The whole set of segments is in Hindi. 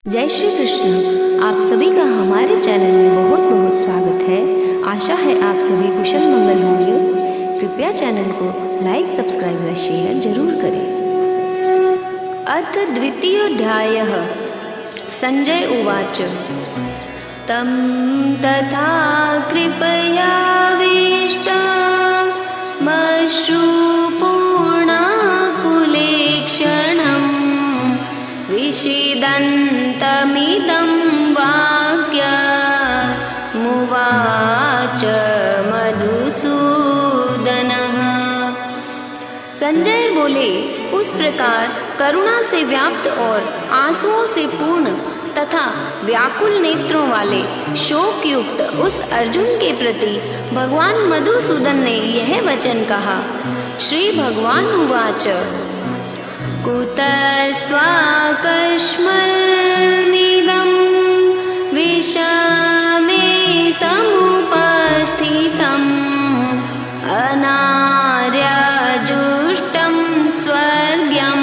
जय श्री कृष्ण। आप सभी का हमारे चैनल में बहुत बहुत स्वागत है। आशा है आप सभी कुशल मंगल होंगे। कृपया चैनल को लाइक, सब्सक्राइब व शेयर जरूर करें। अथ द्वितीयोऽध्यायः। संजय उवाच तं तथा कृपयाविष्टा मश्रुपूर्णाकुलेक्षणम् विषीदन्तमिदं वाक्यमुवाच मधुसूदनः। संजय बोले, उस प्रकार करुणा से व्याप्त और आंसुओं से पूर्ण तथा व्याकुल नेत्रों वाले शोक युक्त उस अर्जुन के प्रति भगवान मधुसूदन ने यह वचन कहा। श्री भगवान उवाच कुतस्त्वाकस्मलमिदं विषमे समुपस्थितम् अनार्यजुष्टं स्वर्ग्यं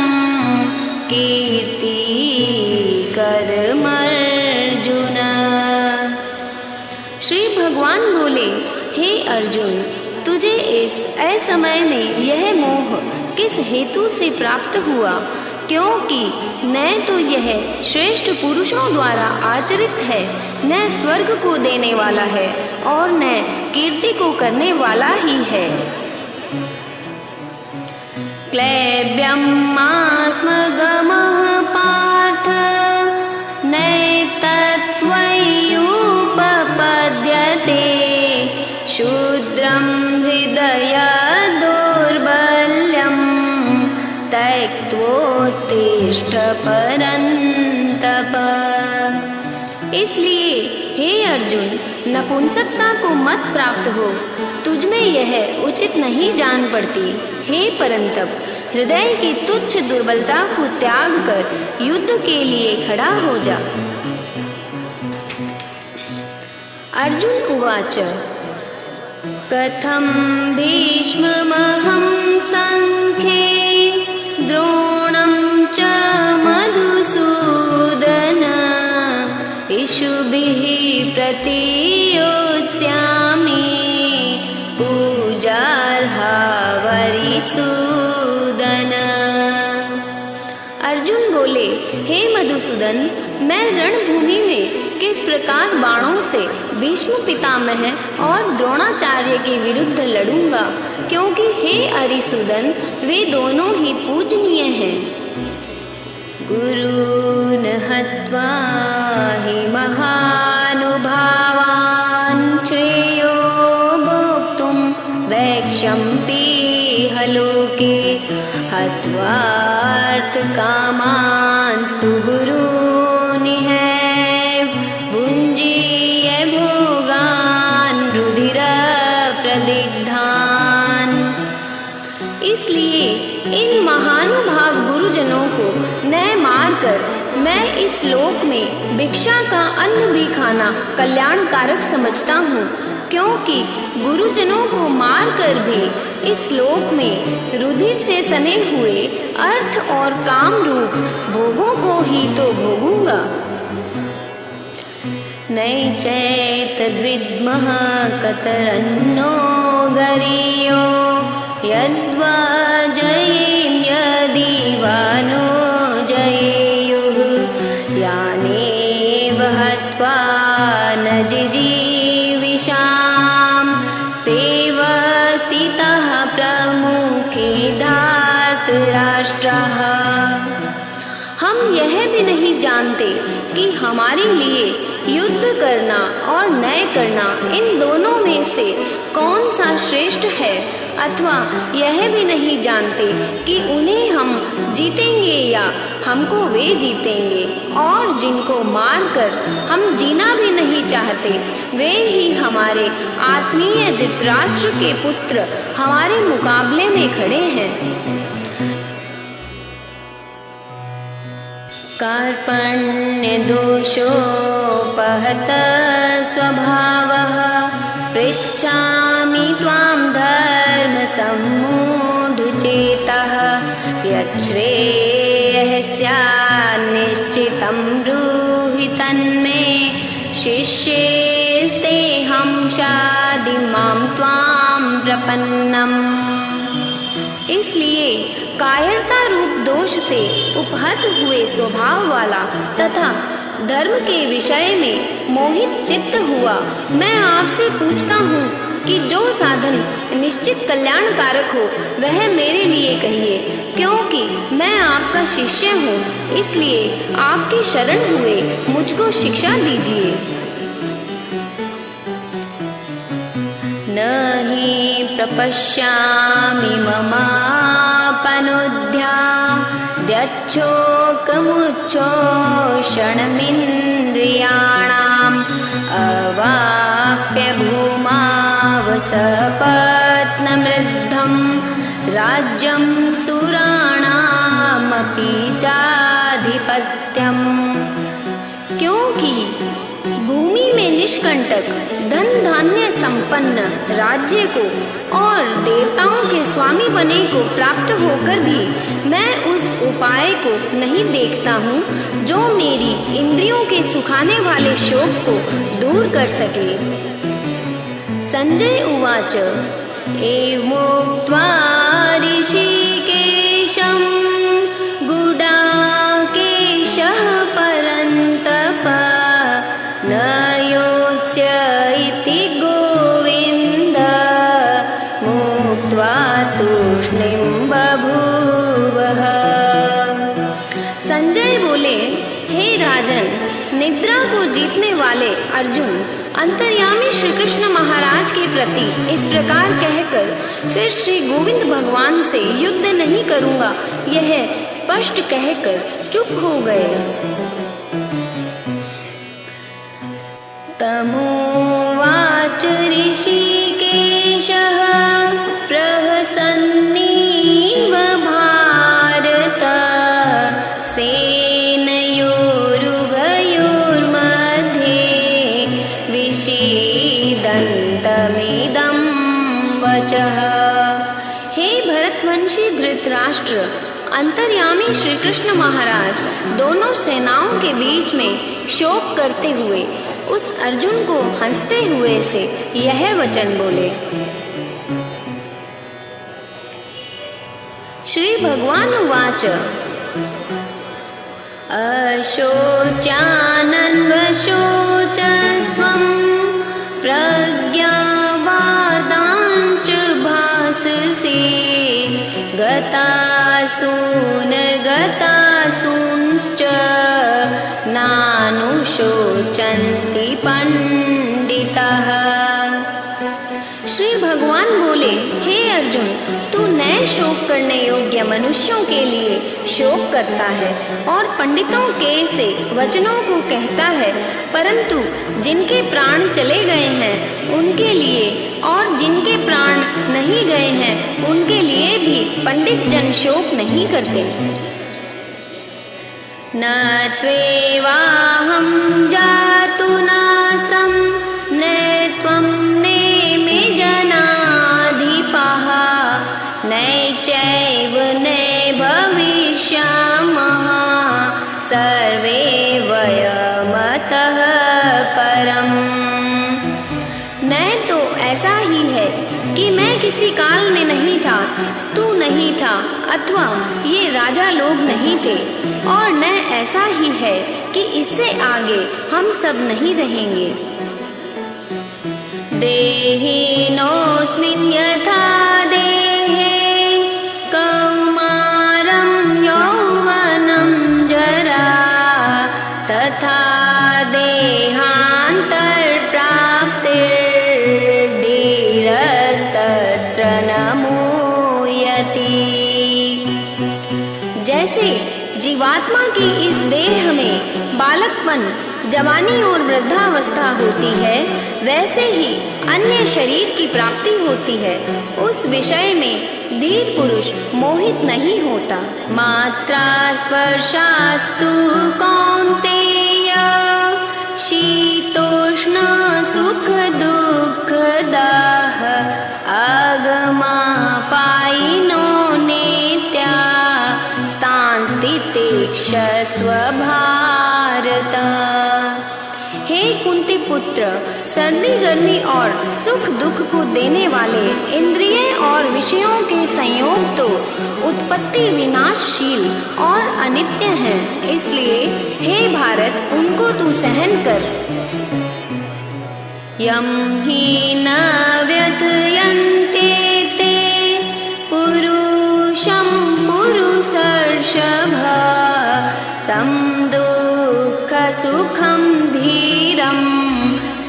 कीर्तिकरमर्जुन। श्री भगवान बोले, हे अर्जुन, तुझे इस असमय में यह मोह किस हेतु से प्राप्त हुआ? क्योंकि न तो यह श्रेष्ठ पुरुषों द्वारा आचरित है, न स्वर्ग को देने वाला है और न कीर्ति को करने वाला ही है। क्लैब्यमास्मगमः पार्थ नैतत्त्वय्युपपद्यते शूद्रं हृदय दौर्बल्यं त्यक्त्वोत्तिष्ठ परन्तप। इसलिए हे अर्जुन, नपुंसकता को मत प्राप्त हो, तुझमें यह उचित नहीं जान पड़ती। हे परंतप, हृदय की तुच्छ दुर्बलता को त्याग कर युद्ध के लिए खड़ा हो जा। अर्जुन उवाच कथं भीष्ममहं संख्ये द्रोणं च मधुसूदन इषुभिः प्रतियोत्स्यामि पूजार्हा वरिसूदन। अर्जुन बोले, हे मधुसूदन, मैं रणभूमि में किस प्रकार बाणों से भीष्म पितामह और द्रोणाचार्य के विरुद्ध लड़ूंगा, क्योंकि हे अरिसूदन, वे दोनों ही पूजनीय हैं। गुरून् हत्वा हि महानुभावान् श्रेयो भोक्तुं वैक्षम्पिह लोके हत्वार्थकामांस्तु गुरूनिह भुञ्जीय भोगान् रुधिरप्रदिग्धान्। इसलिए इन महानुभाव गुरुजनों को न मारकर मैं इस लोक में भिक्षा का अन्न भी खाना कल्याणकारक समझता हूँ, क्योंकि गुरुजनों को मारकर भी इस लोक में रुधिर से सने हुए अर्थ और काम रूप भोगों को ही तो भोगूंगा। नैचैतद्विद्मः कतरन्नो गरीयो यद्वा जयेन्यदीवानो जयेयुः यानेव हत्वा न जिजीविषां स्तेव स्थितः प्रमुखे धार्तराष्ट्रः। हम यह भी नहीं जानते कि हमारे लिए युद्ध करना और न करना, इन दोनों में से कौन सा श्रेष्ठ है, अथवा यह भी नहीं जानते कि उन्हें हम जीतेंगे या हमको वे जीतेंगे, और जिनको मारकर हम जीना भी नहीं चाहते, वे ही हमारे आत्मीय धृतराष्ट्र के पुत्र हमारे मुकाबले में खड़े हैं। कार्पण्यदोषोपहत स्वभावः पृच्छामि त्वां धर्मसम्मूढचेतः यच्छ्रेयः स्यान्निश्चितं ब्रूहि ब्रूहि तन्मे शिष्येस्तेऽहं शाधिमां त्वां प्रपन्नम्। इसलिए कायरता रूप दोष से उपहत हुए स्वभाव वाला तथा धर्म के विषय में मोहित चित्त हुआ मैं आपसे पूछता हूँ कि जो साधन निश्चित कल्याणकारक हो वह मेरे लिए कहिए, क्योंकि मैं आपका शिष्य हूँ, इसलिए आपके शरण हुए मुझको शिक्षा दीजिए। नहि प्रपश्यामि ममापनुद्याद्यच्छोकमुच्छोषणमिन्द्रियाणाम् अवाप्य भूमावसपत्नमृद्धं राज्यं सुराणामपि चाधिपत्यम्। क्योंकि भूमि में निष्कंटक धन धान्य संपन्न राज्य को और देवताओं के स्वामी बने को प्राप्त होकर भी मैं उस उपाय को नहीं देखता हूँ जो मेरी इंद्रियों के सुखाने वाले शोक को दूर कर सके। संजय उवाच एवमुक्त्वा ऋषिकेशं गुडाकेशः परन्तप न योत्स्य इति गोविन्द मुक्त्वा तूष्णीं बभूवः। संजय बोले, हे राजन, निद्रा को जीतने वाले अर्जुन अंतर्यामी श्री कृष्ण महाराज के प्रति इस प्रकार कहकर फिर श्री गोविंद भगवान से युद्ध नहीं करूँगा यह स्पष्ट कहकर चुप हो गए। तमोवाच ऋषिकेशः प्रहसन्नीव भारत सेनयोरुभयोर्मध्ये विषीदन्तमिदं वचः। हे भरतवंशी धृतराष्ट्र, अंतर्यामी श्री कृष्ण महाराज दोनों सेनाओं के बीच में शोक करते हुए उस अर्जुन को हंसते हुए से यह वचन बोले। श्री भगवान उवाच अशोचानन्वशोचस्त्वं प्रज्ञावादांश्च भाससे गतासूनश्च नानुशोचन्ति पंडितः। श्री भगवान बोले, हे अर्जुन, तू नए शोक करने योग्य मनुष्यों के लिए शोक करता है और पंडितों के से वचनों को कहता है, परंतु जिनके प्राण चले गए हैं उनके लिए और जिनके प्राण नहीं गए हैं उनके लिए भी पंडित जन शोक नहीं करते। न त्वेवाहं जातु नासं न त्वं नेमे जनाधिपः नैचैव न भविष्यामः सर्वे वयमतः परम्। न तो ऐसा ही है कि मैं किसी काल में नहीं था, तू नहीं था, अथवा ये राजा लोग नहीं थे, और न ऐसा ही है कि इससे आगे हम सब नहीं रहेंगे। देहिनोऽस्मिन् यथा देहे कौमारं यौवनं जरा तथा देहान्तर्प्राप्तिर्धीरस्तत्र न मूयति। जैसे जीवात्मा की इस देह में बालकपन, जवानी और वृद्धावस्था होती है, वैसे ही अन्य शरीर की प्राप्ति होती है। उस विषय में धीर पुरुष मोहित नहीं होता। मात्रा स्पर्शास्तु कौन्तेय शीतोष्ण सुख दुख दाह आगमापायिनो नेत्या स्थितिक्षस्व भारत। कुंती पुत्र, सर्दी गर्मी और सुख दुख को देने वाले इंद्रिय और विषयों के संयोग तो उत्पत्ति विनाशशील और अनित्य हैं, इसलिए हे भारत उनको तू सहन कर। यम ही न व्यथयन्ते ते पुरुषं पुरुषर्षभ सम दुःख सुखम धीरम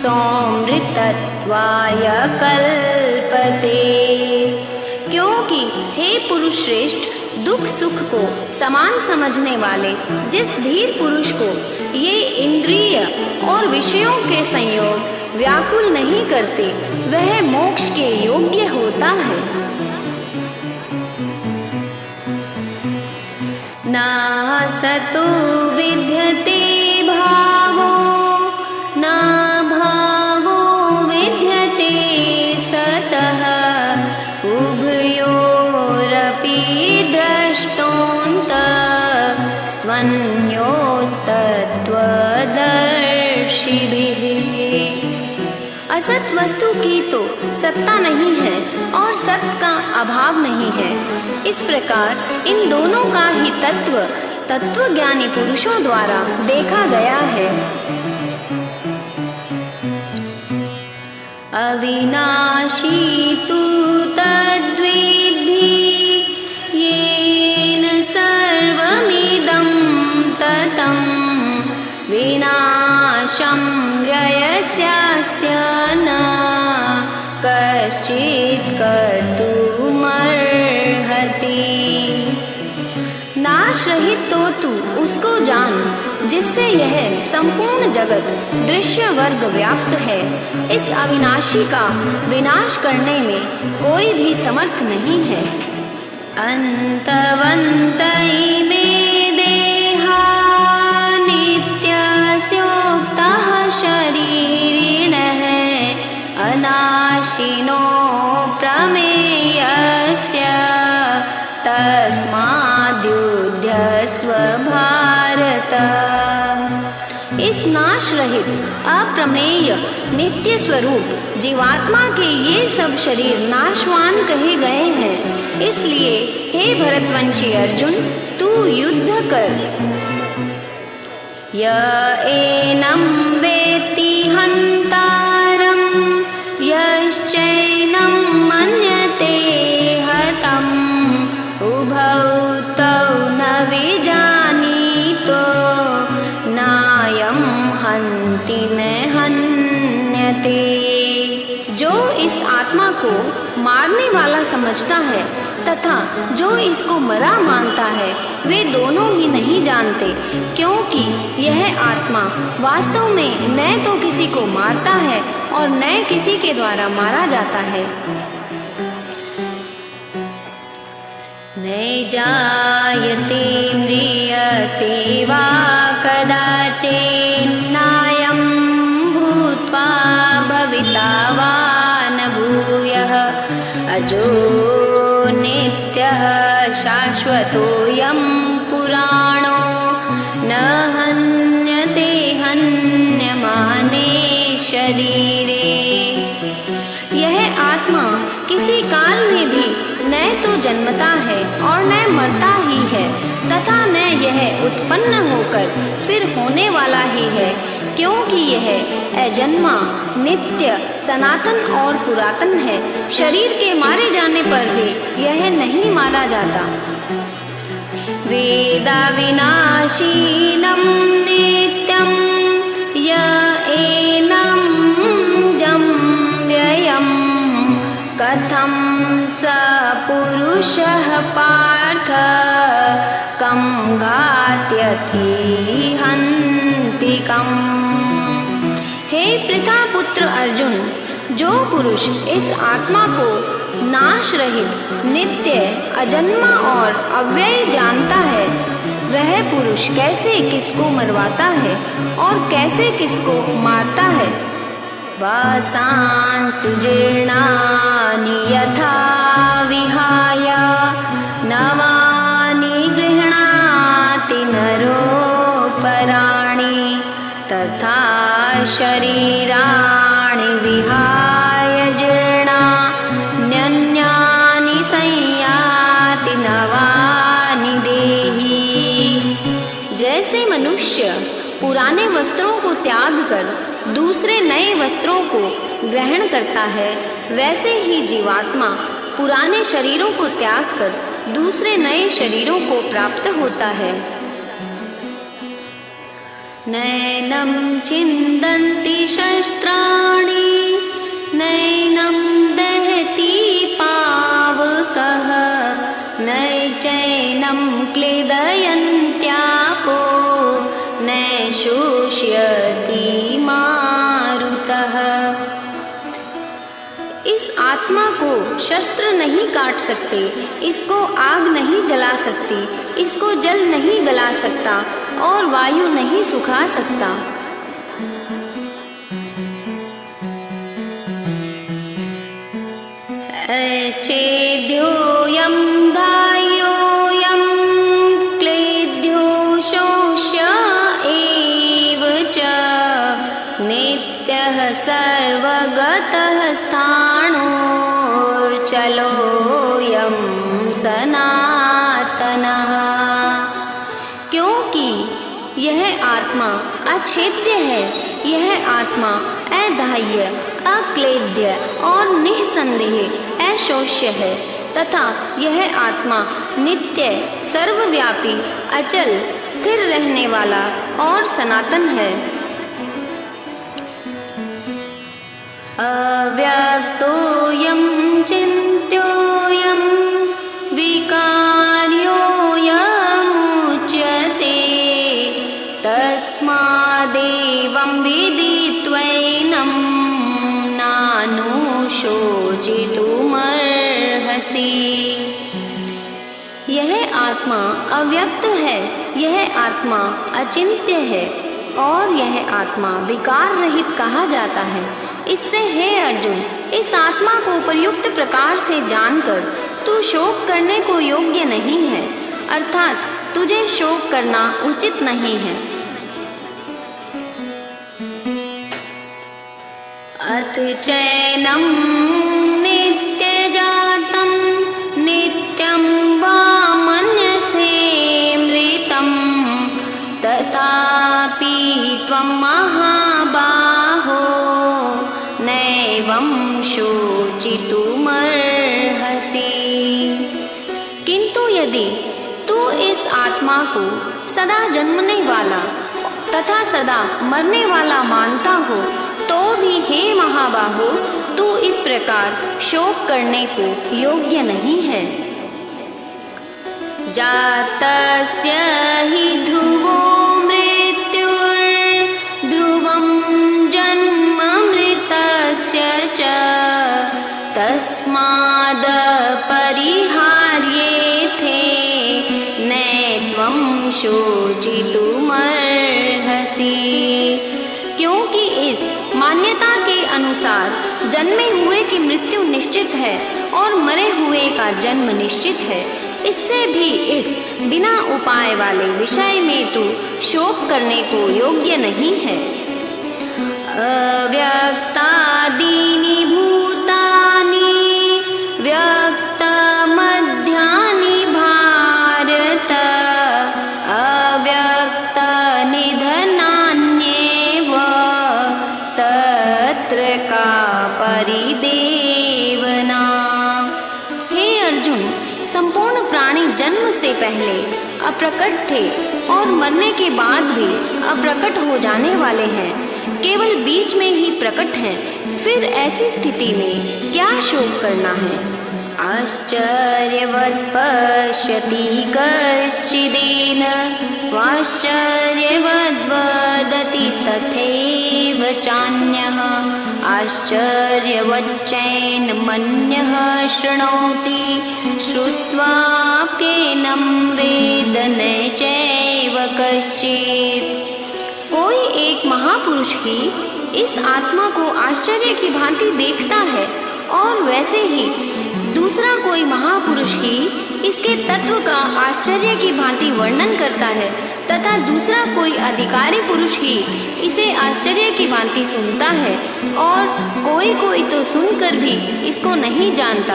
सौमृतत्वाय कल्पते। क्योंकि हे पुरुष श्रेष्ठ, दुख सुख को समान समझने वाले जिस धीर पुरुष को ये इंद्रिय और विषयों के संयोग व्याकुल नहीं करते, वह मोक्ष के योग्य होता है। ना सतो विद्यते भावो ना भावो विद्यते सतः उभयोरपि द्रष्टोऽन्तः स्त्वन्योस्तत्त्वदर्शिभिः। असत वस्तु की तो सत्ता नहीं है और सत्य का अभाव नहीं है। इस प्रकार इन दोनों का ही तत्वज्ञानी पुरुषों द्वारा देखा गया है। अविनाशी तु तद्विद्धि येन सर्वमिदं ततं विनाशं व्ययस्यास्य न कश्चित् कर्तुमर्हति। नाश रहित तो तू उसको जान जिससे यह संपूर्ण जगत दृश्य वर्ग व्याप्त है। इस अविनाशी का विनाश करने में कोई भी समर्थ नहीं है। अंतवन्त इमे देहा नित्यस्योक्तः शरीरिणः अनाशिनो प्रमेयस्य तस्माद्युध्यस्व भारत। इस नाश रहित अप्रमेय नित्य स्वरूप जीवात्मा के ये सब शरीर नाशवान कहे गए हैं, इसलिए हे भरतवंशी अर्जुन तू युद्ध कर। य एनं वेत्ति हन्तारं यश्चैनं मन्यते हतम् उभौ तौ न विजानीतो नायं हन्ति न हन्यते। जो इस आत्मा को मारने वाला समझता है तथा जो इसको मरा मानता है, वे दोनों ही नहीं जानते, क्योंकि यह आत्मा वास्तव में न तो किसी को मारता है और न किसी के द्वारा मारा जाता है। नैजायते म्रियते वा कदाचिन्नायं भूत्वा भविता वा न भूयः अजो नित्यः शाश्वतोऽयं पुराणो न हन्यते हन्यमाने शरीरे। यह आत्मा किसी काल में भी न तो जन्मता है और न मरता ही है तथा न यह उत्पन्न होकर फिर होने वाला ही है, क्योंकि यह अजन्मा नित्य सनातन और पुरातन है। शरीर के मारे जाने पर भी यह नहीं मारा जाता। वेदा विनाशीनं नित्यं य एनं जं व्ययं कथं स पुरुषः पार्थ कं घात्यति हन्तिकम्। हे प्रतापुत्र अर्जुन, जो पुरुष इस आत्मा को नाश रहित नित्य अजन्मा और अव्यय जानता है, वह पुरुष कैसे किसको मरवाता है और कैसे किसको मारता है। वासांसि जीर्णानि यथा विहाय नवानि गृह्णाति नरोपराणि तथा शरीराणि विहाय जीर्णान्यन्यानि संयाति नवानि देहि। जैसे मनुष्य पुराने वस्त्रों को त्याग कर दूसरे नए वस्त्रों को ग्रहण करता है, वैसे ही जीवात्मा पुराने शरीरों को त्याग कर दूसरे नए शरीरों को प्राप्त होता है। नैनं छिन्दन्ति शस्त्राणि नैनं दहति पावकः नैचैनं क्लेदयन्त्यापो न शोष्यति मारुतः। इस आत्मा को शस्त्र नहीं काट सकते, इसको आग नहीं जला सकती, इसको जल नहीं गला सकता और वायु नहीं सुखा सकता। अच्छेद्योऽयं धार्योऽयं क्लेद्यो शोष्य एव च नित्यः सर्वगतः स्थाणोर्चलोऽयं सनातनः। क्योंकि यह आत्मा अछेद्य है, यह आत्मा अधाह्य, अक्लेद्य और निःसंदेह अशोष्य है तथा यह आत्मा नित्य, सर्वव्यापी, अचल, स्थिर रहने वाला और सनातन है। अव्यक्तोऽयं चिन्त्योऽयं विकार्योऽयमुच्यते तस्मादेवं विदित्वैनं नानुशोचितुमर्हसि। यह आत्मा अव्यक्त है, यह आत्मा अचिंत्य है और यह आत्मा विकार रहित कहा जाता है। इससे हे अर्जुन, इस आत्मा को उपयुक्त प्रकार से जानकर तू शोक करने को योग्य नहीं है, अर्थात तुझे शोक करना उचित नहीं है। अथ चैनं नित्यजातं नित्यं वा मन्यसे मृतं तथापि त्वं महाबाहो नैवं शोचितुमर्हसि। किंतु यदि तू इस आत्मा को सदा जन्मने वाला तथा सदा मरने वाला मानता हो तो भी हे महाबाहो, तू इस प्रकार शोक करने को योग्य नहीं है। जातस्य हि ध्रुवो मृत्युर्ध्रुवं जन्म मृतस्य च तस्मादपरिहार्येथे नैत्वं शोचितुमर्हसि। क्योंकि इस मान्यता के अनुसार जन्मे हुए की मृत्यु निश्चित है और मरे हुए का जन्म निश्चित है, इससे भी इस बिना उपाय वाले विषय में तू शोक करने को योग्य नहीं है। अव्यक्तादीनि भूतानि व्यक्तमध्यानि भारत अव्यक्तनिधनान्येव तत्र का परिदेवना। हे अर्जुन, संपूर्ण प्राणी जन्म से पहले अप्रकट थे और मरने के बाद भी अप्रकट हो जाने वाले हैं, केवल बीच में ही प्रकट हैं। फिर ऐसी स्थिति में क्या शोक करना है। आश्चर्यवत् पश्यति कश्चिदेन वाश्चर्यवद्वदति तथैव चान्यः आश्चर्यवच्चैनमन्यः शृणोति श्रुत्वाप्येनं वेद न चैव कश्चित्। कोई एक महापुरुष ही इस आत्मा को आश्चर्य की भांति देखता है और वैसे ही दूसरा कोई महापुरुष ही इसके तत्व का आश्चर्य की भांति वर्णन करता है, तथा दूसरा कोई अधिकारी पुरुष ही इसे आश्चर्य की भांति सुनता है और कोई कोई तो सुनकर भी इसको नहीं जानता।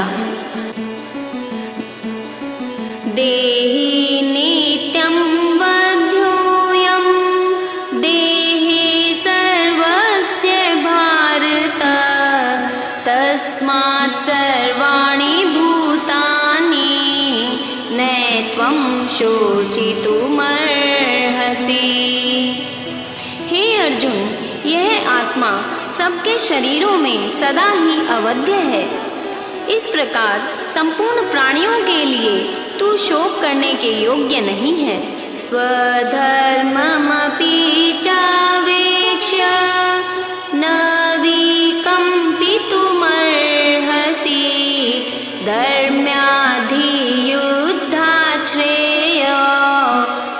देहि नित्यं वध्योऽयं देहे सर्वस्य भारत तस्मात् सर्वाणि भूतानि नैत्वं शोचितुमर्हसि। हे अर्जुन, यह आत्मा सबके शरीरों में सदा ही अवध्य है। इस प्रकार संपूर्ण प्राणियों के लिए तू शोक करने के योग्य नहीं है। स्वधर्ममपि चावेक्ष्य न विकम्पितुमर्हसि धर्म्याधियुद्धात् श्रेयो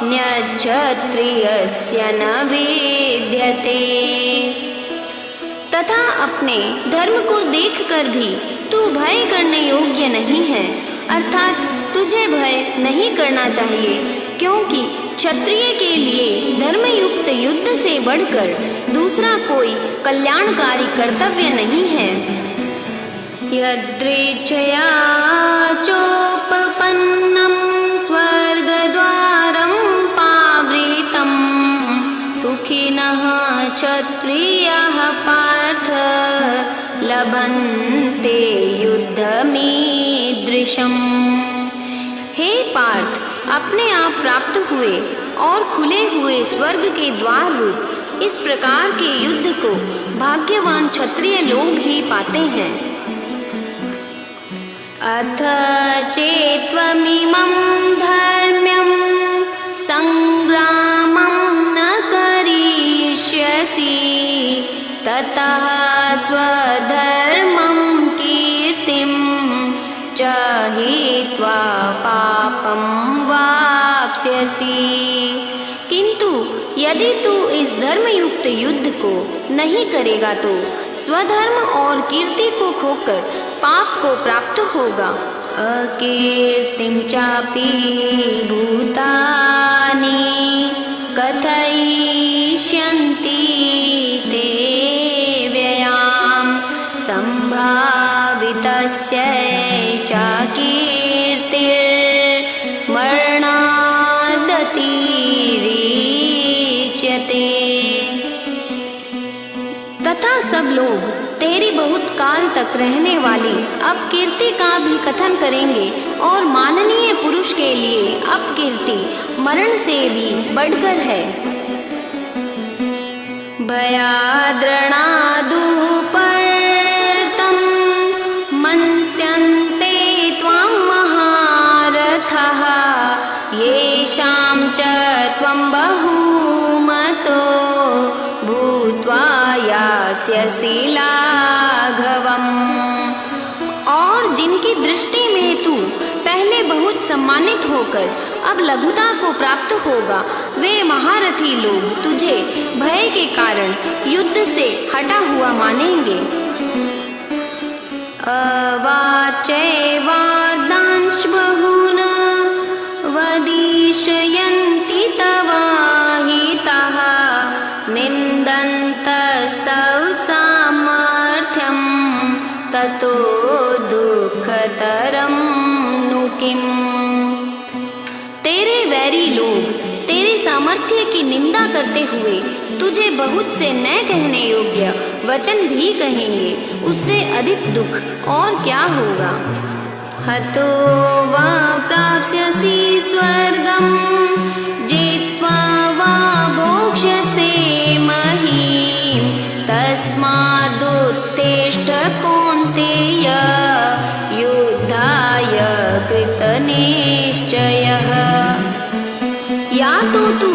न्यक्षत्रियस्य न विद्यते। तथा अपने धर्म को देखकर भी तू भय करने योग्य नहीं है, अर्थात तुझे भय नहीं करना चाहिए, क्योंकि क्षत्रिय के लिए धर्मयुक्त युद्ध से बढ़कर दूसरा कोई कल्याणकारी कर्तव्य नहीं है। यदृच्छया चोपपन्नं स्वर्गद्वारं पावृतं सुखिनः क्षत्रियाः पार्थ लभन्ते युद्धमीदृशम्। हे पार्थ, अपने आप प्राप्त हुए और खुले हुए स्वर्ग के द्वार रूप इस प्रकार के युद्ध को भाग्यवान क्षत्रिय लोग ही पाते हैं। अथ चेत्त्वमिमं धर्म्यं संग्रामं न करिष्यसि ततः स्वधर्मं कीर्तिं च हित्वा पापं वाप्स्यसि। किंतु यदि तू इस धर्मयुक्त युद्ध को नहीं करेगा तो स्वधर्म और कीर्ति को खोकर पाप को प्राप्त होगा। अकीर्तिं चापि भूतानि कथयिष्यन्ति ते व्ययां संभावितस्य च कीर्तिर्मरणादतिरिच्यते। तथा सब लोग तेरी बहुत काल तक रहने वाली अपकीर्ति का भी कथन करेंगे और माननीय पुरुष के लिए अपकीर्ति मरण से भी बढ़कर है। भयाद्रणादुपर्तं मन्स्यन्ते त्वां महारथः येषां च त्वं बहुमतो भूत्वा यास्यसि लाघवम्। और जिनकी दृष्टि में तू पहले बहुत सम्मानित होकर अब लघुता को प्राप्त होगा, वे महारथी लोग तुझे भय के कारण युद्ध से हटा हुआ मानेंगे। अवाच्यवादांश बहून् वदिष्यन्ति तवाहिताः निन्दन्तस्तव सामर्थ्यं ततो दुःखतरं नु किम्। तेरे वैरी लोग तेरे सामर्थ्य की निंदा करते हुए तुझे बहुत से न कहने योग्य वचन भी कहेंगे, उससे अधिक दुख और क्या होगा। हतो वा प्राप्स्यसि स्वर्गं जित्वा वा भोक्ष्यसे महीम् तस्मादुत्तिष्ठ कौन्तेय युद्धाय कृतनिश्चयः। या तो तू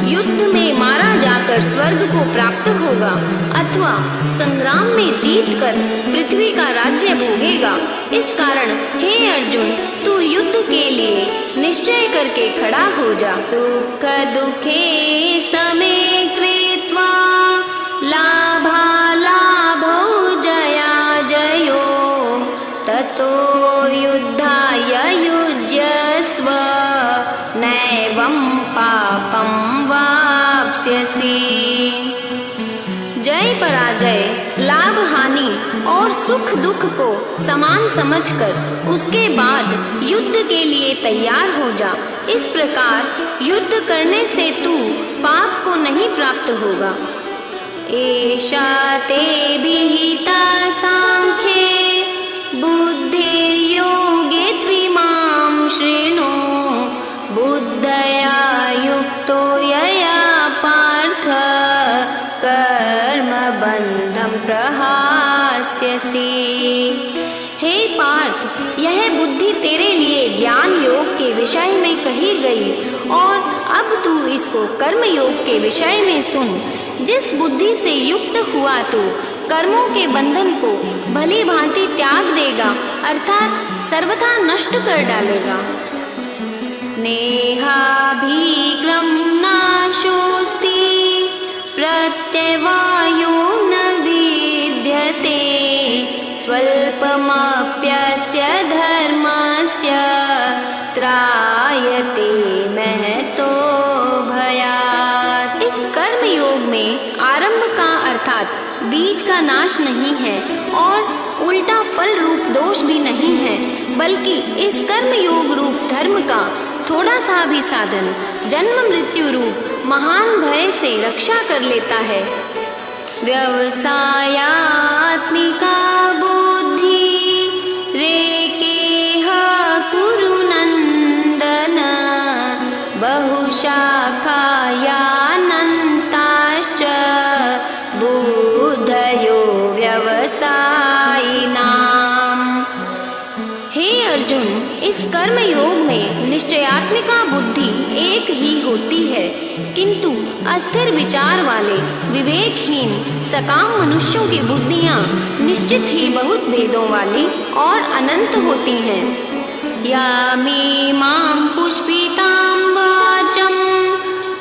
युद्ध में मारा जाकर स्वर्ग को प्राप्त होगा अथवा संग्राम में जीतकर पृथ्वी का राज्य भोगेगा। इस कारण हे अर्जुन, तू युद्ध के लिए निश्चय करके खड़ा हो जा। सुख दुखे समे कृत्वा लाभालाभौ जया जयो ततो युद्धाय युज्यस्व नैवं पापं जय पराजय, लाभ हानि और सुख दुख को समान समझकर उसके बाद युद्ध के लिए तैयार हो जा। इस प्रकार युद्ध करने से तू पाप को नहीं प्राप्त होगा। एषा ते विहिता सांख्ये बुद्धिर्योगे त्विमां शृणु बुद्धया युक्तो यया पार्थ कर्मबन्धं प्रहास्यसि। हे पार्थ, यह बुद्धि तेरे लिए ज्ञान योग के विषय में कही गई और अब तू इसको कर्म योग के विषय में सुन। जिस बुद्धि से युक्त हुआ तू कर्मों के बंधन को भली भांति त्याग देगा अर्थात सर्वथा नष्ट कर डालेगा। नेहाभिक्रम नाशोस्ति प्रत्यवायो न विद्यते स्वल्पमप्यस्य धर्मस्य त्रायते महतो भयात्। इस कर्म योग में आरंभ का अर्थात बीज का नाश नहीं है और उल्टा फल रूप दोष भी नहीं है, बल्कि इस कर्म योग रूप धर्म का थोड़ा सा भी साधन जन्म मृत्यु रूप महान भय से रक्षा कर लेता है। व्यवसायात्मिका बुद्धि रेकेह कुरु नंदन बहुशाखायानन्ताश्च बुद्धयो व्यवसायिनाम्। हे अर्जुन, इस कर्म योग में निश्चयात्मिका बुद्धि एक ही होती है, किंतु अस्थिर विचार वाले विवेकहीन सकाम मनुष्यों की बुद्धियां निश्चित ही बहुत भेदों वाली और अनंत होती हैं। यामीमां पुष्पितां वाचं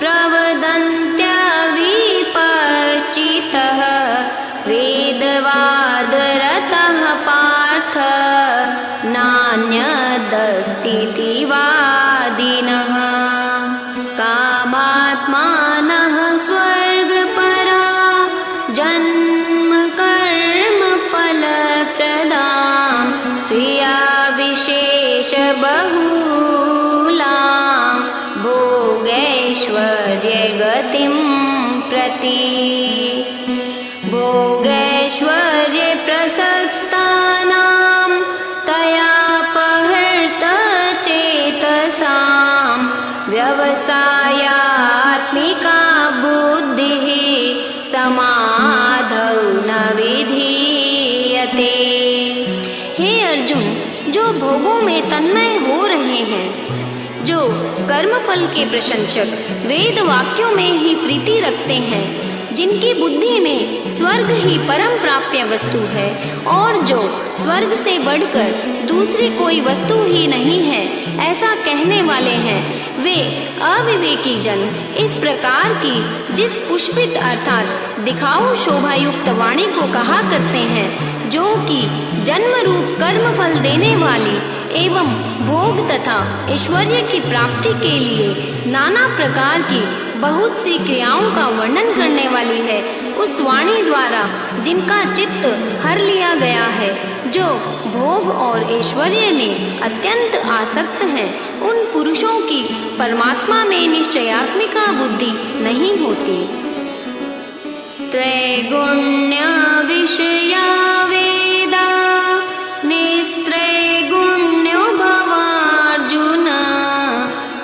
प्रवदन्त्यविपश्चितः वेदवादरतः पार्थ नान्यदस्तीति वादिनः। कामात्मानः स्वर्गपरा जन्म कर्म फलप्रदां क्रिया विशेष बहुलां भोगैश्वर्य गतिं प्रति। भोगैश्वर्य प्रसक्तानां तयापहृत चेतसां व्यवसायात्मिका बुद्धिः समाधौ न विधीयते। हे अर्जुन, जो भोगों में तन्मय हो रहे हैं, जो कर्मफल के प्रशंसक वेद वाक्यों में ही प्रीति रखते हैं, जिनकी बुद्धि में स्वर्ग ही परम प्राप्य वस्तु है और जो स्वर्ग से बढ़कर दूसरी कोई वस्तु ही नहीं है, ऐसा कहने वाले हैं, वे अविवेकी जन इस प्रकार की जिस पुष्पित अर्थात दिखाऊ शोभायुक्त वाणी को कहा करते हैं, जो कि जन्म रूप कर्म फल देने वाली एवं भोग तथा ऐश्वर्य की प्राप्ति के लिए नाना प्रकार की बहुत सी क्रियाओं का वर्णन करने वाली है, उस वाणी द्वारा जिनका चित्त हर लिया गया है, जो भोग और ऐश्वर्य में अत्यंत आसक्त हैं, उन पुरुषों की परमात्मा में निश्चयात्मिका बुद्धि नहीं होती। त्रैगुण्य विषया वेदा निस्त्रैगुण्यो भवार्जुन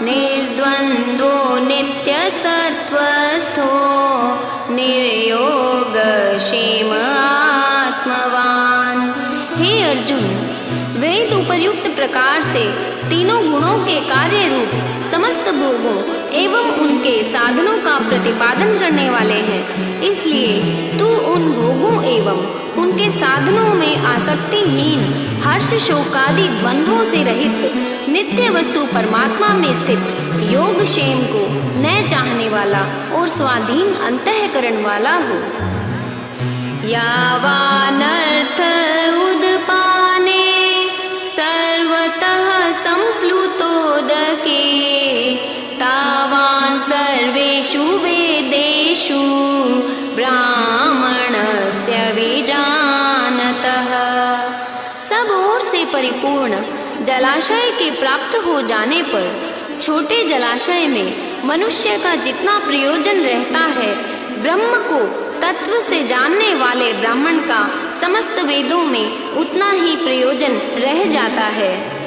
निर्द्वन्द्वो नित्यसत्त्वस्थो निर्योगक्षेम आत्मवान्। हे अर्जुन, वेद उपर्युक्त प्रकार से तीनों गुणों के कार्य रूप समस्त भोगों एवं उनके साधनों का प्रतिपादन करने वाले हैं, इसलिए तू उन भोगों एवं उनके साधनों में आसक्तिहीन हर्ष शोकादि द्वंद्वों से रहित नित्य वस्तु परमात्मा में स्थित योग क्षेम को न चाहने वाला और स्वाधीन अंतःकरण वाला हो। यावानर्थ उदपाने सर्वतः संप्लुतोदके तावान् सर्वेषु वेदेषु ब्राह्मणोऽप्यकल्पते। परिपूर्ण जलाशय के प्राप्त हो जाने पर छोटे जलाशय में मनुष्य का जितना प्रयोजन रहता है, ब्रह्म को तत्व से जानने वाले ब्राह्मण का समस्त वेदों में उतना ही प्रयोजन रह जाता है।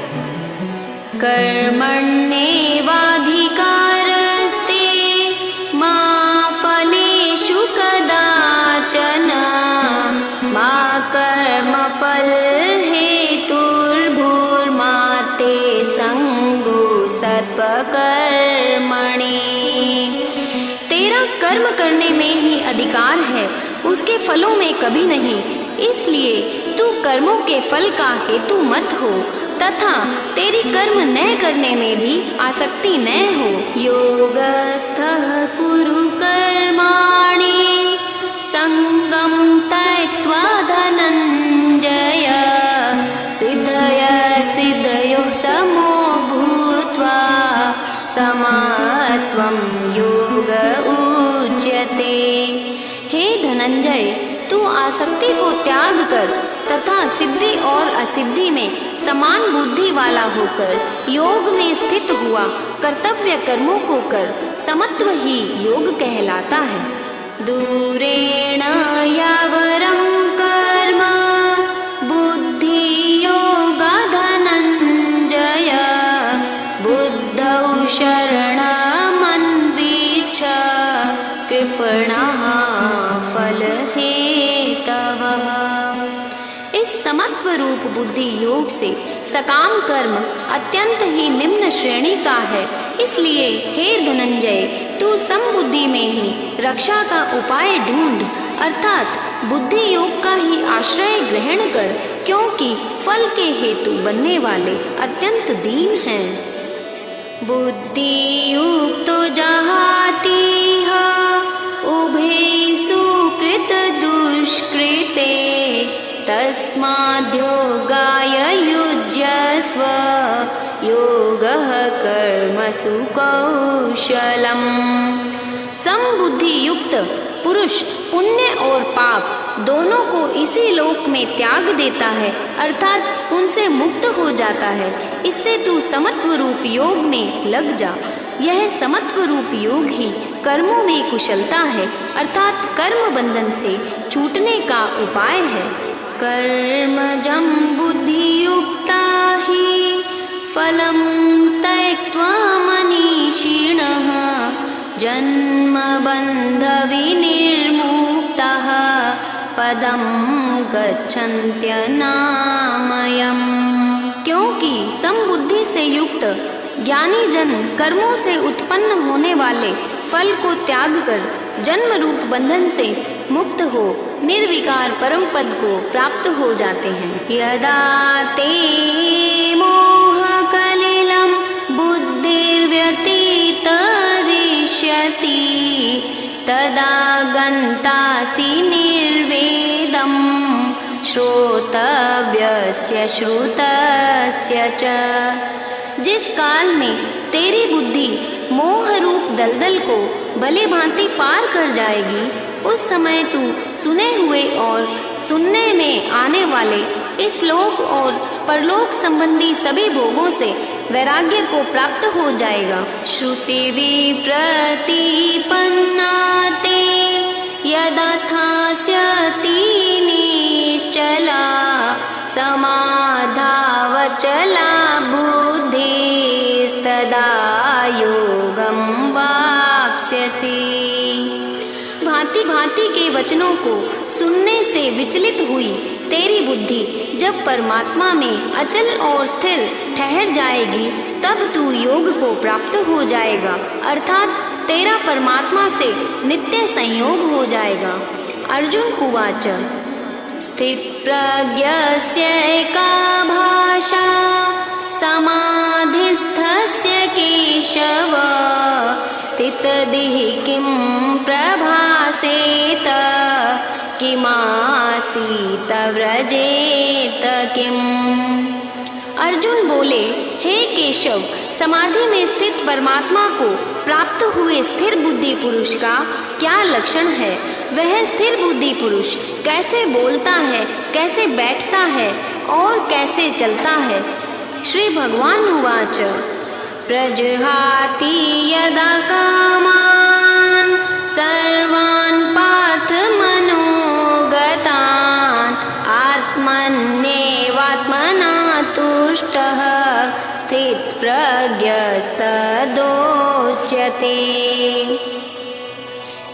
कर्मण्येवाधिकारस्ते मा फलेषु कदाचन मा कर्मफल हेतुर्भूर्मा ते संगो सत्वकर्मणि। तेरा कर्म करने में ही अधिकार है, उसके फलों में कभी नहीं। इसलिए तू कर्मों के फल का हेतु मत हो तथा तेरी कर्म न करने में भी आसक्ति न हो। योगस्थः कुरु कर्माणि संगं त्यक्त्वा धनञ्जय सिद्धयोः समो भूत्वा समात्वं योग उच्यते। हे धनंजय, तू आसक्ति को त्याग कर तथा सिद्धि और असिद्धि में समान बुद्धि वाला होकर योग में स्थित हुआ कर्तव्य कर्मों को कर। समत्व ही योग कहलाता है। दूरेण यावरं कर्म बुद्धि योगा धनंजय बुद्धौ शरणमन्विच्छ कृपणः फलहेतवः। इस समत्व रूप बुद्धि योग से सकाम कर्म अत्यंत ही निम्न श्रेणी का है। इसलिए हे धनंजय, तू समबुद्धि में ही रक्षा का उपाय ढूंढ, अर्थात बुद्धि योग का ही आश्रय ग्रहण कर, क्योंकि फल के हेतु बनने वाले अत्यंत दीन हैं। बुद्धि युक्तो जहातिह उभे सुकृत दुष्कृते तस्माद्योगाय युज्यस्व योगः कर्मसु कौशलम्। समबुद्धि युक्त पुरुष पुण्य और पाप दोनों को इसी लोक में त्याग देता है, अर्थात उनसे मुक्त हो जाता है। इससे तू समत्व रूप योग में लग जा। यह समत्व रूप योग ही कर्मों में कुशलता है, अर्थात कर्म बंधन से छूटने का उपाय है। कर्मजं बुद्धियुक्ता हि फलं त्यक्त्वा मनीषिणः जन्मबन्धविनिर्मुक्तः पदं गच्छन्त्यनामयम्। क्योंकि समबुद्धि से युक्त ज्ञानी जन कर्मों से उत्पन्न होने वाले फल को त्याग कर जन्म रूप बंधन से मुक्त हो निर्विकार परम पद को प्राप्त हो जाते हैं। यदा ते मोहकलिलं बुद्धिर्व्यतितरिष्यति तदा गन्तासि निर्वेदं श्रोतव्यस्य श्रुतस्य च। जिस काल में तेरी बुद्धि मोह रूप दलदल को भली भांति पार कर जाएगी, उस समय तू सुने हुए और सुनने में आने वाले इस लोक और परलोक संबंधी सभी भोगों से वैराग्य को प्राप्त हो जाएगा। श्रुति विप्रतिपन्ना ते यदा स्थास्यति निश्चला समाधावचला बुद्धिस्तदा योगं वाप्स्यसि। भांति भांति के वचनों को सुनने से विचलित हुई तेरी बुद्धि जब परमात्मा में अचल और स्थिर ठहर जाएगी, तब तू योग को प्राप्त हो जाएगा, अर्थात तेरा परमात्मा से नित्य संयोग हो जाएगा। अर्जुन उवाच स्थितप्रज्ञस्य एका भाषा समाधिस्थस्य केशव स्थितदिः किं प्रभासेत किमासीत व्रजेत किम्। अर्जुन बोले, हे केशव, समाधि में स्थित परमात्मा को प्राप्त हुए स्थिर बुद्धि पुरुष का क्या लक्षण है? वह स्थिर बुद्धि पुरुष कैसे बोलता है, कैसे बैठता है, और कैसे चलता है। श्री भगवान उवाच प्रजहाति यदा कामान् सर्वान् पार्थ मनोगतान् आत्मन्येवात्मना तुष्टः स्थितप्रज्ञस्तदोच्यते।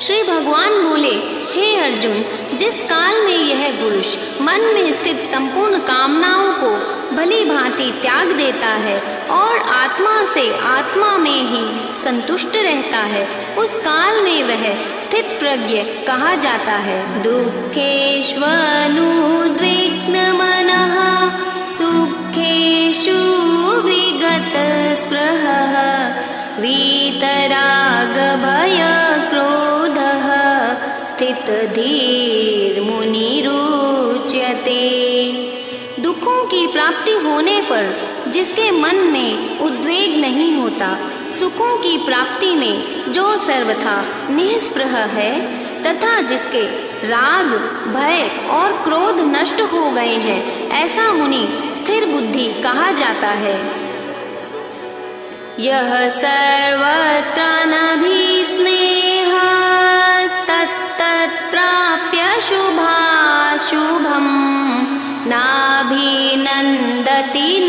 श्री भगवान बोले, हे अर्जुन, जिस काल में यह पुरुष मन में स्थित संपूर्ण कामनाओं को भली भांति त्याग देता है और आत्मा से आत्मा में ही संतुष्ट रहता है, उस काल में वह स्थित प्रज्ञ कहा जाता है। दुःखेष्वनुद्विग्नमनः सुखेषु विगतस्पृहः वीतरागभयक्रोधः स्थितधीर्मुनिरुच्यते। दुखों की प्राप्ति होने पर जिसके मन में उद्वेग नहीं होता, सुखों की प्राप्ति में जो सर्वथा निःस्पृह है तथा जिसके राग, भय और क्रोध नष्ट हो गए हैं, ऐसा मुनि स्थिर बुद्धि कहा जाता है। यह सर्वत्रानभिस्नेहस्तत्तत्प्राप्य शुभाशुभं नाभिनन्दति न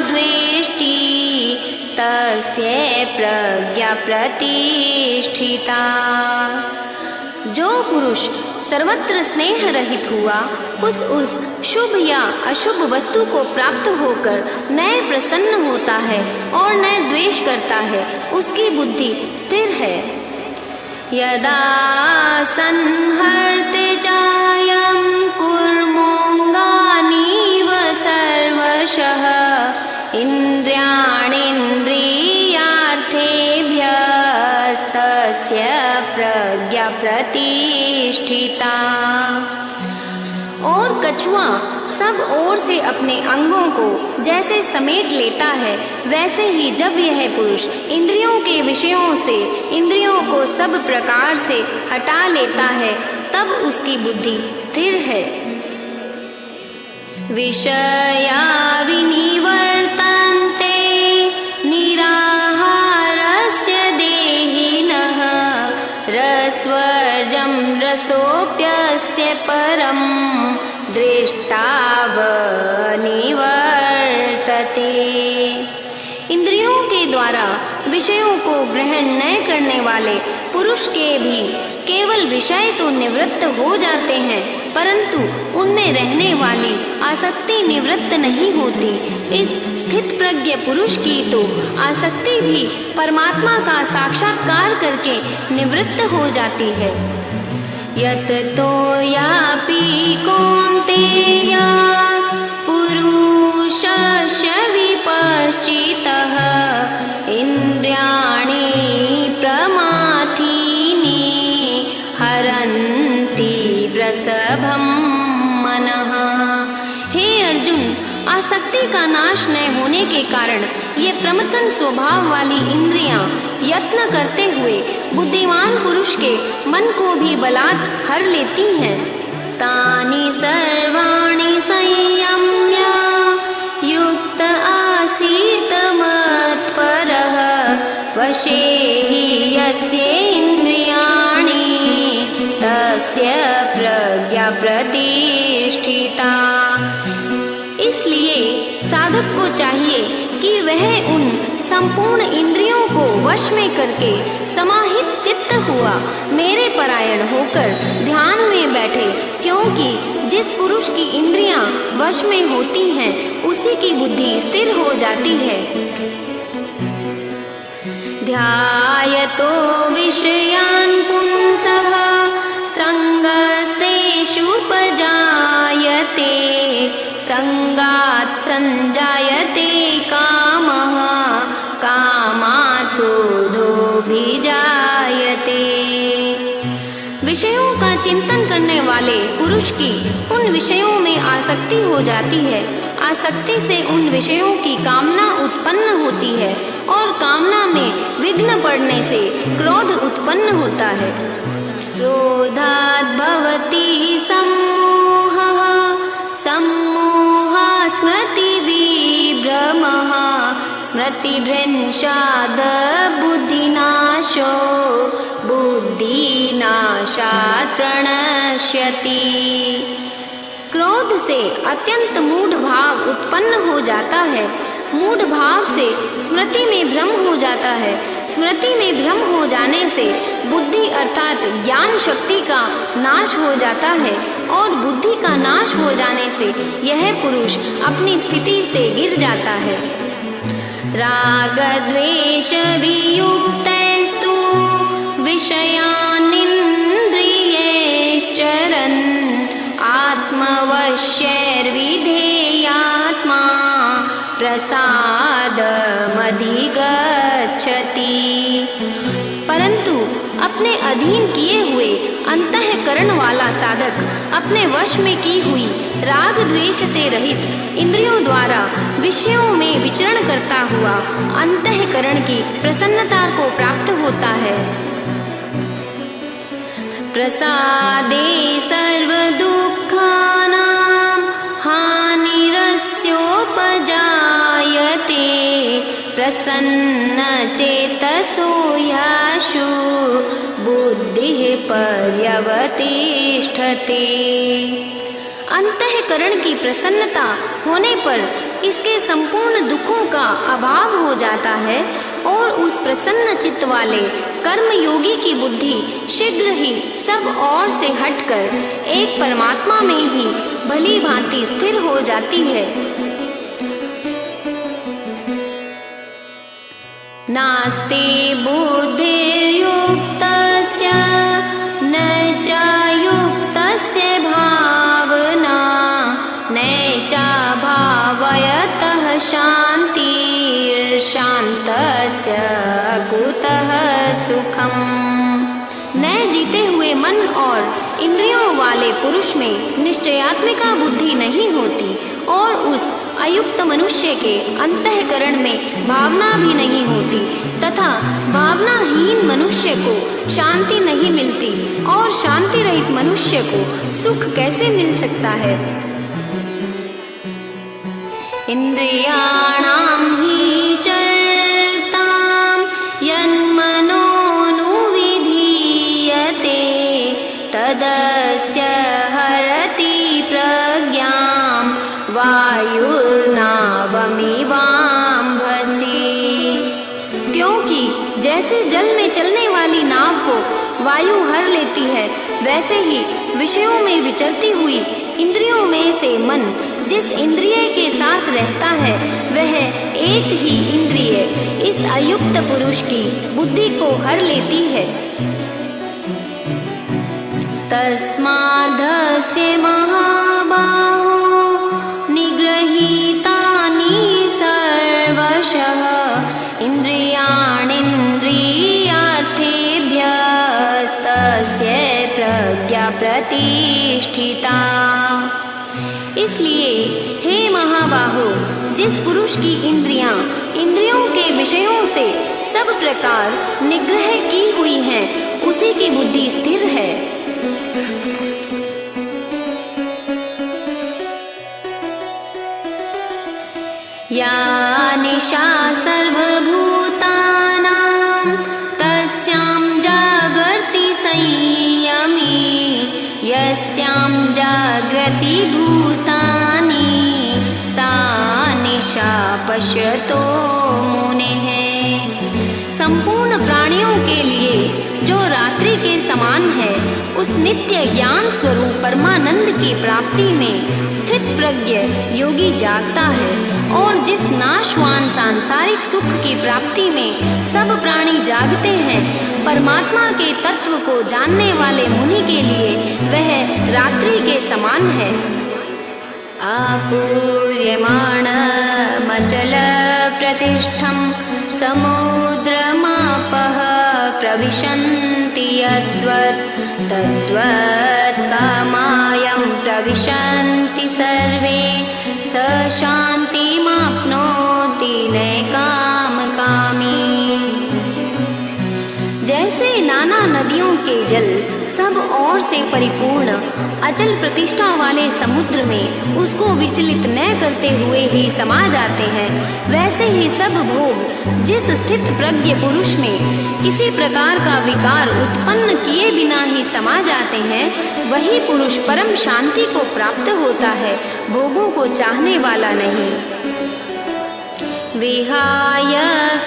द्वेष्टि तस्य प्रज्ञा प्रतिष्ठिता। जो पुरुष सर्वत्र स्नेह रहित हुआ, उस शुभ या अशुभ वस्तु को प्राप्त होकर न प्रसन्न होता है और न द्वेष करता है, उसकी बुद्धि स्थिर है। यदा संहर्ते चायं कुर्मोऽङ्गानीव सर्वशः इन्द्रियाणीन्द्रियार्थेभ्यस्तस्य प्रज्ञा प्रतिष्ठिता। और कछुआ सब ओर से अपने अंगों को जैसे समेट लेता है, वैसे ही जब यह पुरुष इंद्रियों के विषयों से इंद्रियों को सब प्रकार से हटा लेता है, तब उसकी बुद्धि स्थिर है। विषया विनिवर्तन्ते निराहारस्य देहिनः रसवर्जं रसोऽप्यस्य परं दृष्टावनिवर्तते। इंद्रियों के द्वारा विषयों को ग्रहण न करने वाले पुरुष के भी केवल विषय तो निवृत्त हो जाते हैं, परंतु उनमें रहने वाली आसक्ति निवृत्त नहीं होती। इस स्थित प्रज्ञ पुरुष की तो आसक्ति भी परमात्मा का साक्षात्कार करके निवृत्त हो जाती है। यत तो यापि कौन्तेय पुरुषस्य विपश्चितः इंद्रियाणि प्रमाथीनि हरन्ति वृषभं मनः। हे अर्जुन, आसक्ति का नाश न होने के कारण ये प्रमथन स्वभाव वाली इंद्रियां यत्न करते हुए बुद्धिमान पुरुष के मन को भी बलात् हर लेती हैं। तानि सर्वाणि संयम्य युक्त आसीत मत्परः वशे हि यस्य इंद्रियाणि तस्य प्रज्ञा प्रतिष्ठिता। इसलिए साधक को चाहिए कि वह उन संपूर्ण इंद्रियों को वश में करके समाहित चित्त हुआ मेरे परायण होकर ध्यान में बैठे, क्योंकि जिस पुरुष की इंद्रियां वश में होती हैं, उसी की बुद्धि स्थिर हो जाती है। ध्यायतो विषयान् पुंसः संगस्तेषुपजायते संगात् संजायते कामः कामात् क्रोधोऽभिजायते। विषयों का चिंतन करने वाले पुरुष की उन विषयों में आसक्ति हो जाती है, आसक्ति से उन विषयों की कामना उत्पन्न होती है और कामना में विघ्न पड़ने से क्रोध उत्पन्न होता है। क्रोधात् भवति सम्मोहः सम्मोहात् स्मृतिभ्रंशाद बुद्धिनाशो बुद्धिनाशात् प्रणश्यति। क्रोध से अत्यंत मूढ़ भाव उत्पन्न हो जाता है। मूढ़ भाव से स्मृति में भ्रम हो जाता है। स्मृति में भ्रम हो जाने से बुद्धि अर्थात ज्ञान शक्ति का नाश हो जाता है और बुद्धि का नाश हो जाने से यह पुरुष अपनी स्थिति से गिर जाता है। राग द्वेष वियुक्तस्तु विषयानिन्द्रियैश्चरन् आत्मवश्यैर्विधेयात्मा प्रसादमधिगच्छति। परंतु अपने अधीन किए हुए अंतःकरण वाला साधक अपने वश में की हुई राग द्वेष से रहित इंद्रियों द्वारा विषयों में विचरण करता हुआ अंतःकरण की प्रसन्नता को प्राप्त होता है। प्रसादे सर्व दुःखानां हानिरस्योपजायते प्रसन्न चेतसो याशु बुद्धिः पर्यवतिष्ठते। अंतःकरण की प्रसन्नता होने पर इसके संपूर्ण दुखों का अभाव हो जाता है और उस प्रसन्न चित्त वाले कर्मयोगी की बुद्धि शीघ्र ही सब ओर से हटकर एक परमात्मा में ही भली भांति स्थिर हो जाती है। नास्ति बुद्धिर्युक्तस्य न चायुक्तस्य भावना न चाभावयतः शान्तिर्शान्तस्य कुतः सुखम्। न जीते हुए मन और इंद्रियों वाले पुरुष में निश्चयात्मिका बुद्धि नहीं होती और उस अयुक्त मनुष्य के अंतःकरण में भावना भी नहीं होती तथा भावनाहीन मनुष्य को शांति नहीं मिलती और शांति रहित मनुष्य को सुख कैसे मिल सकता है। इंद्रियाणां हि चर्तां यन्मनोनुविधीयते तदस्य हरति प्रज्ञां वायुर्नावमिवाम्भसि। क्योंकि जैसे जल में चलने वाली नाव को वायु हर लेती है, वैसे ही विषयों में विचरती हुई इंद्रियों में से मन जिस इंद्रिय के साथ रहता है वह एक ही इंद्रिय इस अयुक्त पुरुष की बुद्धि को हर लेती है। तस्मादस्य महाबाहो निगृहीतानि सर्वशः इन्द्रियाणीन्द्रियार्थेभ्यस्तस्य प्रज्ञा प्रतिष्ठिता। इसलिए हे महाबाहो, जिस पुरुष की इंद्रियां इंद्रियों के विषयों से सब प्रकार निग्रह की हुई हैं, उसी की बुद्धि स्थिर है। या निशा सर्वभूतानां तस्यां जागर्ति संयमी यस्यां जागृति भूतानि सा निशा पश्यतो मुनेः। संपूर्ण प्राणियों के लिए जो रात्रि के समान है, उस नित्य ज्ञान स्वरूप परमानंद की प्राप्ति में स्थित प्रज्ञ योगी जागता है और जिस नाशवान सांसारिक सुख की प्राप्ति में सब प्राणी जागते हैं, परमात्मा के तत्व को जानने वाले मुनि के लिए वह रात्रि के समान है। आपूर्यमाणमचल प्रतिष्ठं समुद्रमापः प्रविशन्ति यद्वत् तद्वत् कामायं प्रविशन्ति सर्वे स शान्तिमाप्नोति नैकामकामी। जैसे नाना नदियों के जल सब ओर से परिपूर्ण अचल प्रतिष्ठा वाले समुद्र में उसको विचलित न करते हुए ही समा जाते हैं, वैसे ही सब भोग जिस स्थित प्रज्ञ पुरुष में किसी प्रकार का विकार उत्पन्न किए बिना ही समा जाते हैं, वही पुरुष परम शांति को प्राप्त होता है, भोगों को चाहने वाला नहीं। विहाय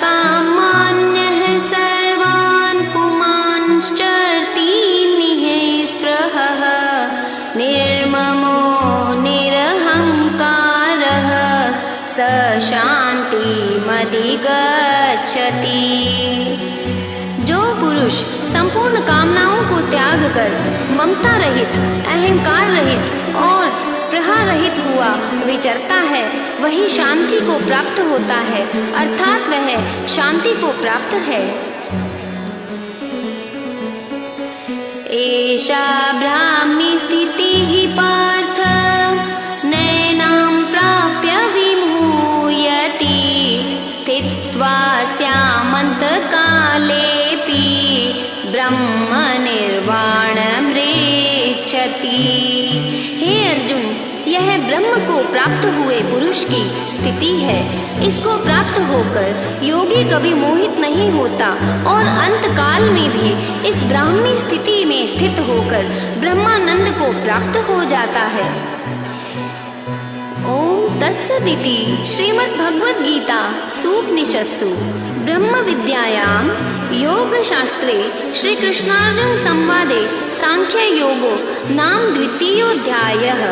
कामान्यः सर्वान् पुमांश्चरति निःस्पृहः निर्ममो निरहंकारः स शान्तिमधिगच्छति। जो पुरुष संपूर्ण कामनाओं को त्याग कर ममता रहित, अहंकार रहित और स्पृहा रहित हुआ विचरता है, वही शांति को प्राप्त होता है, अर्थात वह शांति को प्राप्त है। एषा ब्राह्मी स्थितिः पार्थ नैनां प्राप्य विमुह्यति स्थित्वा स्यामन्तकालेऽपि ब्रह्म निर्वाणमृच्छति। हे अर्जुन, यह ब्रह्म को प्राप्त हुए पुरुष की स्थिति है। इसको प्राप्त होकर योगी कभी मोहित नहीं होता और अंत काल में भी इस ब्राह्मी स्थिति में स्थित होकर ब्रह्मानंद को प्राप्त हो जाता है। ओम तत्सदिति श्रीमद् भगवद गीता सूपनिषत्सु ब्रह्म विद्यायां योग शास्त्रे श्री कृष्णार्जुन संवादे सांख्य योगो नाम द्वितीयोऽध्यायः।